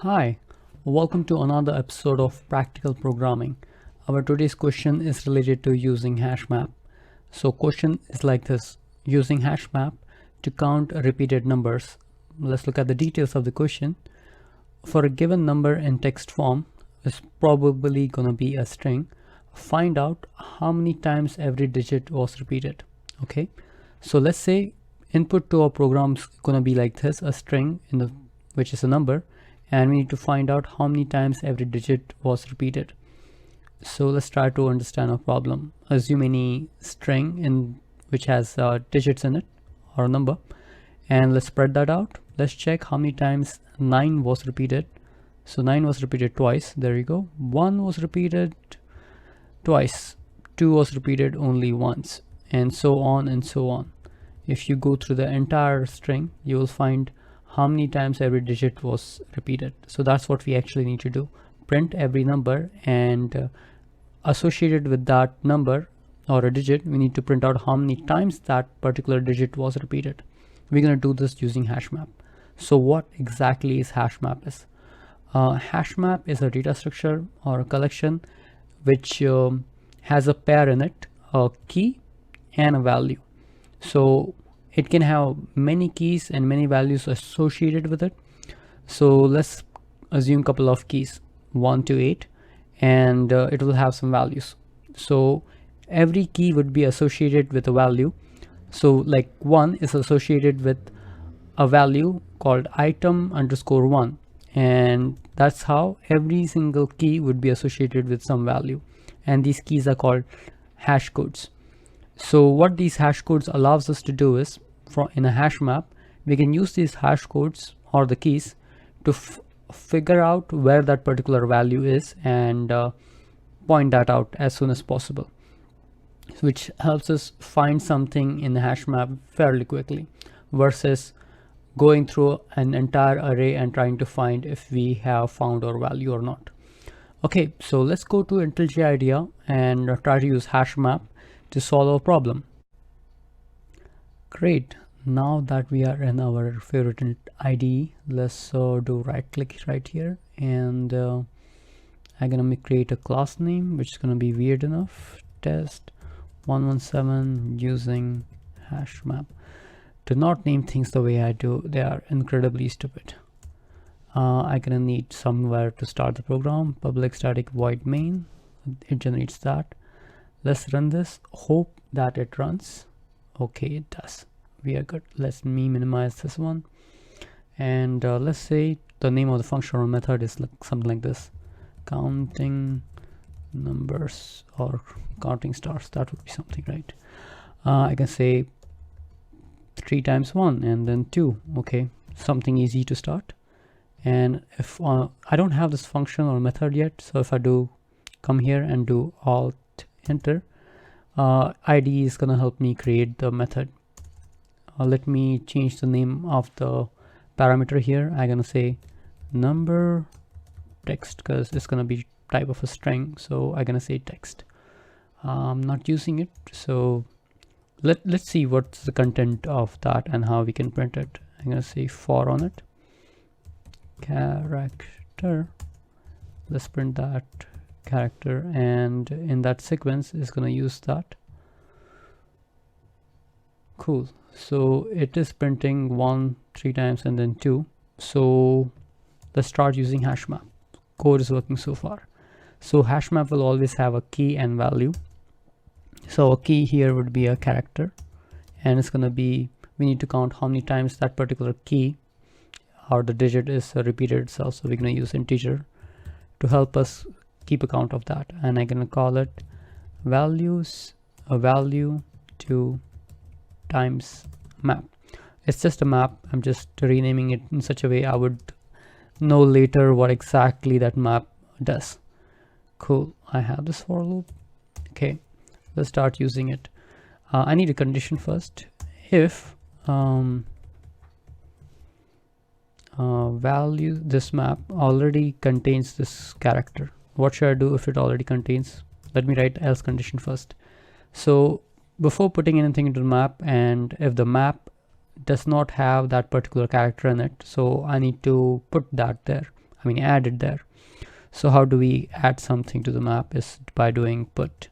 Hi, welcome to another episode of Practical Programming. Our today's question is related to using HashMap. So question is like this: using HashMap to count repeated numbers. Let's look at the details of the question. For a given number in text form, it's probably going to be a string. Find out how many times every digit was repeated. Okay, so let's say input to our program is going to be like this: a string which is a number, and we need to find out how many times every digit was repeated. So let's try to understand our problem. Assume any string which has digits in it, or a number, and let's spread that out. Let's check how many times 9 was repeated. So 9 was repeated twice. There you go. 1 was repeated twice. 2 was repeated only once, and so on and so on. If you go through the entire string, you will find how many times every digit was repeated. So that's what we actually need to do: print every number, and associated with that number or a digit, we need to print out how many times that particular digit was repeated. We're going to do this using HashMap. So what exactly is HashMap? HashMap is a data structure or a collection which has a pair in it, a key and a value. So it can have many keys and many values associated with it. So let's assume a couple of keys, 1 to 8, and it will have some values. So every key would be associated with a value. So like 1 is associated with a value called item underscore 1, and that's how every single key would be associated with some value, and these keys are called hash codes. So what these hash codes allows us to do is, in a hash map, we can use these hash codes or the keys to figure out where that particular value is and point that out as soon as possible, which helps us find something in the hash map fairly quickly versus going through an entire array and trying to find if we have found our value or not. Okay, so let's go to IntelliJ IDEA and try to use HashMap to solve our problem. Great, now that we are in our favorite IDE, let's do right click right here, and I'm gonna create a class name which is gonna be weird enough: Test117 Using HashMap. Do not name things the way I do, they are incredibly stupid. I'm gonna need somewhere to start the program. Public static void main, it generates that. Let's run this, hope that it runs. Okay, it does. We are good. Let me minimize this one, and let's say the name of the function or method is something like this: counting numbers or counting stars. That would be something, right? I can say 3 times 1 and then 2. Okay, something easy to start. And if I don't have this function or method yet, so if I do come here and do alt enter, IDE is gonna help me create the method. Let me change the name of the parameter here. I'm gonna say number text because it's gonna be type of a string, so I'm gonna say text. I'm not using it, so let's see what's the content of that and how we can print it. I'm gonna say for on it, character. Let's print that character, and in that sequence is gonna use that. Cool. So it is printing 1 3 times and then 2. So let's start using HashMap. Code is working so far. So HashMap will always have a key and value. So a key here would be a character, and it's gonna be, we need to count how many times that particular key or the digit is repeated itself. So we're gonna use integer to help us keep a count of that, and I'm gonna call it values, a value to times map. It's just a map. I'm just renaming it in such a way I would know later what exactly that map does. Cool, I have this for loop. Okay, let's start using it. I need a condition first. If value, this map already contains this character, what should I do if it already contains? Let me write else condition first. So before putting anything into the map, and if the map does not have that particular character in it, so I need to put that there. added there. So how do we add something to the map is by doing put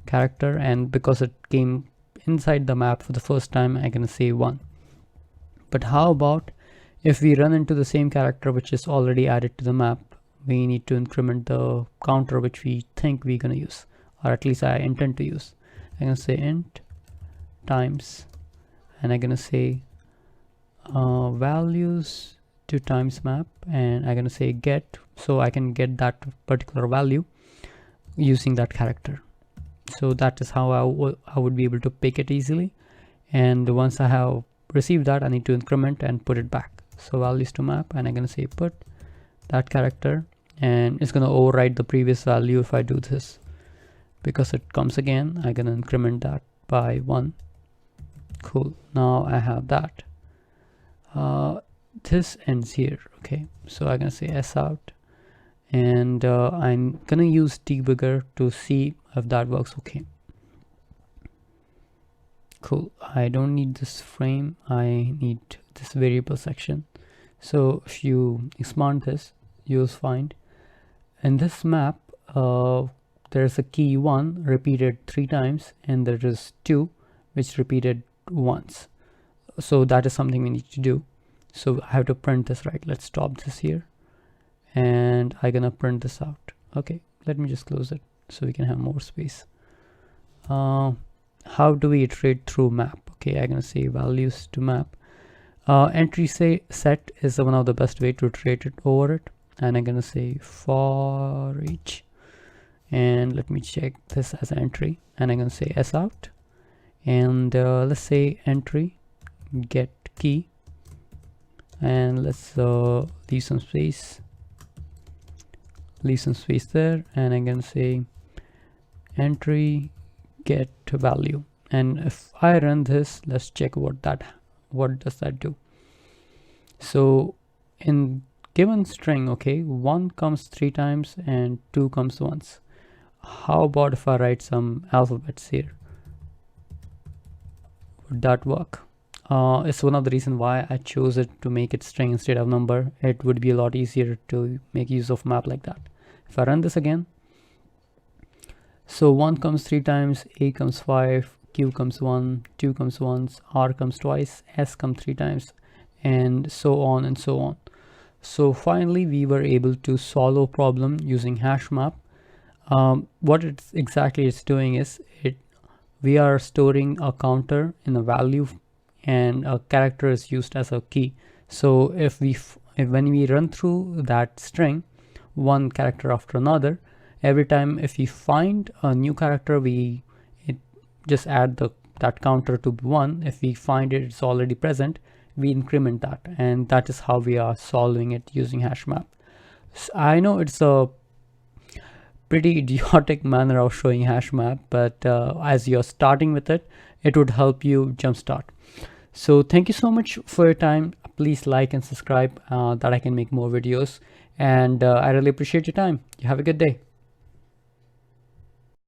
character, and because it came inside the map for the first time, I'm gonna say 1. But how about if we run into the same character which is already added to the map? We need to increment the counter which we think we're gonna use, or at least I intend to use. I'm gonna say int times, and I'm gonna say values to times map, and I'm gonna say get, so I can get that particular value using that character. So that is how I would be able to pick it easily. And once I have received that, I need to increment and put it back. So values to map, and I'm gonna say put that character, and it's gonna override the previous value if I do this. Because it comes again, I'm gonna increment that by 1. Cool, now I have that. This ends here. Okay, so I'm gonna say s out, and I'm gonna use debugger to see if that works. Okay, cool. I don't need this frame, I need this variable section. So if you expand this, you'll find in this map there's a key 1 repeated 3 times, and there is 2 which repeated once. So that is something we need to do. So I have to print this, right? Let's stop this here, and I'm gonna print this out. Okay, let me just close it so we can have more space. How do we iterate through map? Okay, I'm gonna say values to map. Entry set is one of the best way to iterate it over it, and I'm gonna say for each, and let me check this as an entry, and I'm gonna say s out, and let's say entry get key, and let's leave some space there, and I'm gonna say entry get value. And if I run this, let's check what does that do. So in given string, okay, 1 comes 3 times and 2 comes once. How about if I write some alphabets here? Would that work? It's one of the reasons why I chose it to make it string instead of number. It would be a lot easier to make use of map like that. If I run this again, so 1 comes 3 times, A comes 5, Q comes 1, 2 comes once, R comes twice, S comes 3 times, and so on and so on. So finally we were able to solve a problem using HashMap. What exactly it's doing is we are storing a counter in a value, and a character is used as a key. So when we run through that string, one character after another, every time if we find a new character, we just add that counter to 1. If we find it's already present, we increment that, and that is how we are solving it using HashMap. So I know it's a pretty idiotic manner of showing HashMap, but as you're starting with it, it would help you jumpstart. So thank you so much for your time. Please like and subscribe that I can make more videos, and I really appreciate your time. You have a good day.